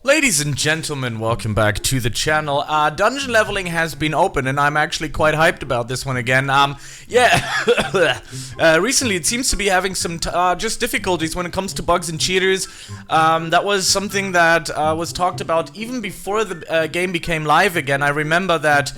Ladies and gentlemen, welcome back to the channel. Dungeon leveling has been open, and I'm actually quite hyped about this one again. Recently it seems to be having some just difficulties when it comes to bugs and cheaters. That was something that was talked about even before the game became live again. I remember that,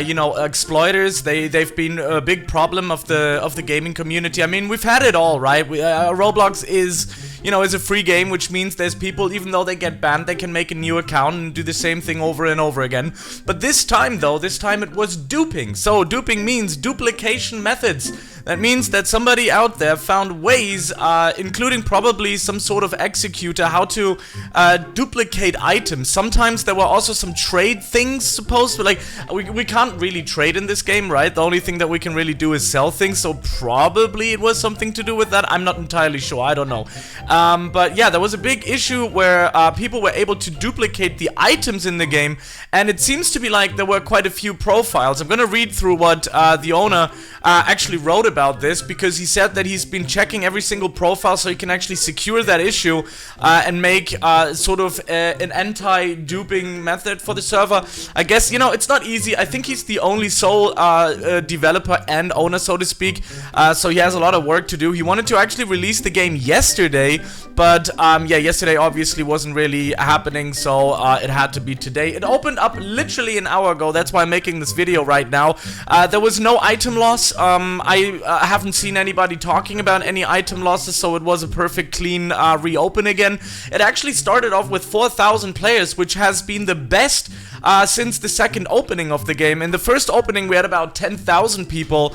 you know, exploiters, they've been a big problem of the gaming community. I mean, we've had it all, right? Roblox is, you know, is a free game, which means there's people, even though they get banned, they can make a new account and do the same thing over and over again. But this time it was duping. So duping means duplication methods. That means that somebody out there found ways, including probably some sort of executor, how to duplicate items. Sometimes there were also some trade things supposed to, like, we can't really trade in this game, right? The only thing that we can really do is sell things, so probably it was something to do with that. I'm not entirely sure, I don't know. But yeah, there was a big issue where people were able to duplicate the items in the game, and it seems to be like there were quite a few profiles. I'm gonna read through what the owner actually wrote about this, because he said that he's been checking every single profile so he can actually secure that issue and make sort of an anti-duping method for the server. I guess, you know, it's not easy. I think he's the only sole developer and owner, so to speak, so he has a lot of work to do. He wanted to actually release the game yesterday, but yeah, yesterday obviously wasn't really happening, so it had to be today. It opened up literally an hour ago. That's why I'm making this video right now. There was no item loss. I haven't seen anybody talking about any item losses, so it was a perfect clean reopen again. It actually started off with 4,000 players, which has been the best since the second opening of the game. In the first opening we had about 10,000 people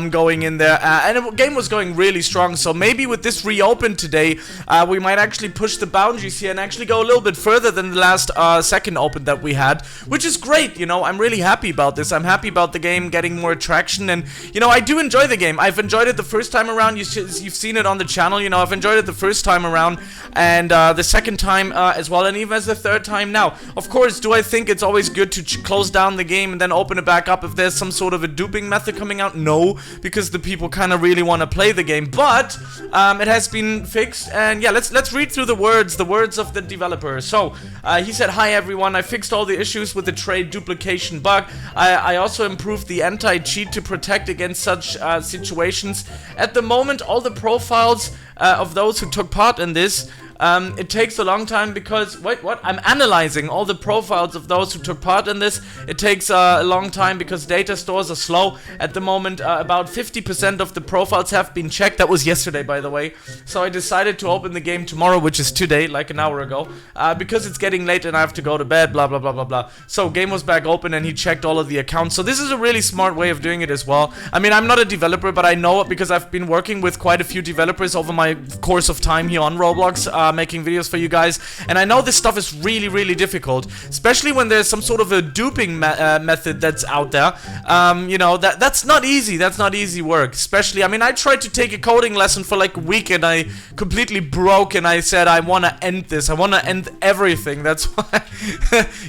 going in there, and the game was going really strong. So maybe with this reopen today, we might actually push the boundaries here and actually go a little bit further than the last second open that we had, which is great. You know, I'm really happy about this. I'm happy about the game getting more traction, and you know, I do enjoy the game. I've enjoyed it the first time around. You've seen it on the channel. You know, I've enjoyed it the first time around, and the second time as well, and even as the third time now. Of course, do I think it's always good to close down the game and then open it back up if there's some sort of a duping method coming out? No, because the people kind of really want to play the game. But it has been fixed, and yeah, let's read through the words of the developer. So he said, "Hi everyone, I fixed all the issues with the trade duplication bug. I also improved the anti-cheat to protect against such situations. At the moment, all the profiles of those who took part in this, it takes a long time because, wait, what? I'm analyzing all the profiles of those who took part in this. It takes a long time because data stores are slow. At the moment, about 50% of the profiles have been checked." That was yesterday, by the way. So I decided to open the game tomorrow, which is today, like an hour ago, because it's getting late and I have to go to bed, blah, blah, blah, blah, blah. So game was back open and he checked all of the accounts. So this is a really smart way of doing it as well. I mean, I'm not a developer, but I know it because I've been working with quite a few developers over my course of time here on Roblox, making videos for you guys, and I know this stuff is really difficult, especially when there's some sort of a duping method that's out there. You know, that's not easy. That's not easy work. Especially, I mean, I tried to take a coding lesson for like a week and I completely broke, and I said I want to end this. I want to end everything. That's why,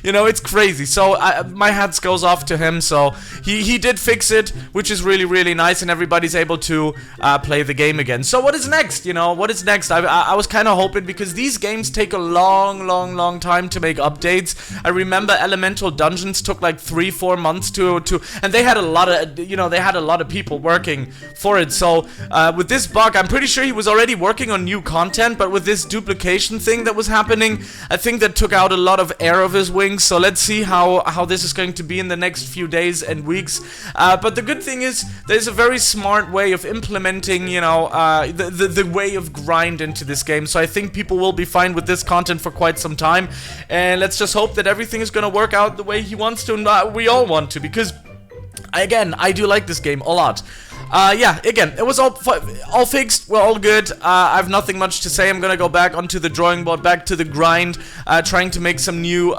you know, it's crazy. So my hats goes off to him. So he did fix it, which is really nice, and everybody's able to play the game again. So what is next? You know, what is next? I was kind of hoping, because these games take a long time to make updates. I remember Elemental Dungeons took like 3-4 months to and they had a lot of, you know, they had a lot of people working for it. So with this bug, I'm pretty sure he was already working on new content, but with this duplication thing that was happening, I think that took out a lot of air of his wings. So let's see how this is going to be in the next few days and weeks. But the good thing is there's a very smart way of implementing, you know, the way of grind into this game. So I think people will be fine with this content for quite some time, and let's just hope that everything is gonna work out the way he wants to, and we all want to, because again, I do like this game a lot. Yeah, again, it was all fixed, we're all good. I have nothing much to say. I'm gonna go back onto the drawing board, back to the grind, trying to make some new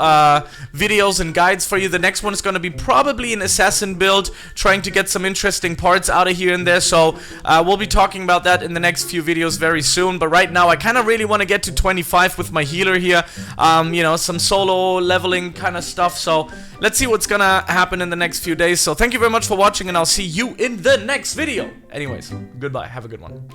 videos and guides for you. The next one is gonna be probably an assassin build, trying to get some interesting parts out of here and there, so we'll be talking about that in the next few videos very soon. But right now, I kind of really want to get to 25 with my healer here, you know, some solo leveling kind of stuff, so let's see what's gonna happen in the next few days. So thank you very much for watching, and I'll see you in the next video. Anyways, goodbye, have a good one.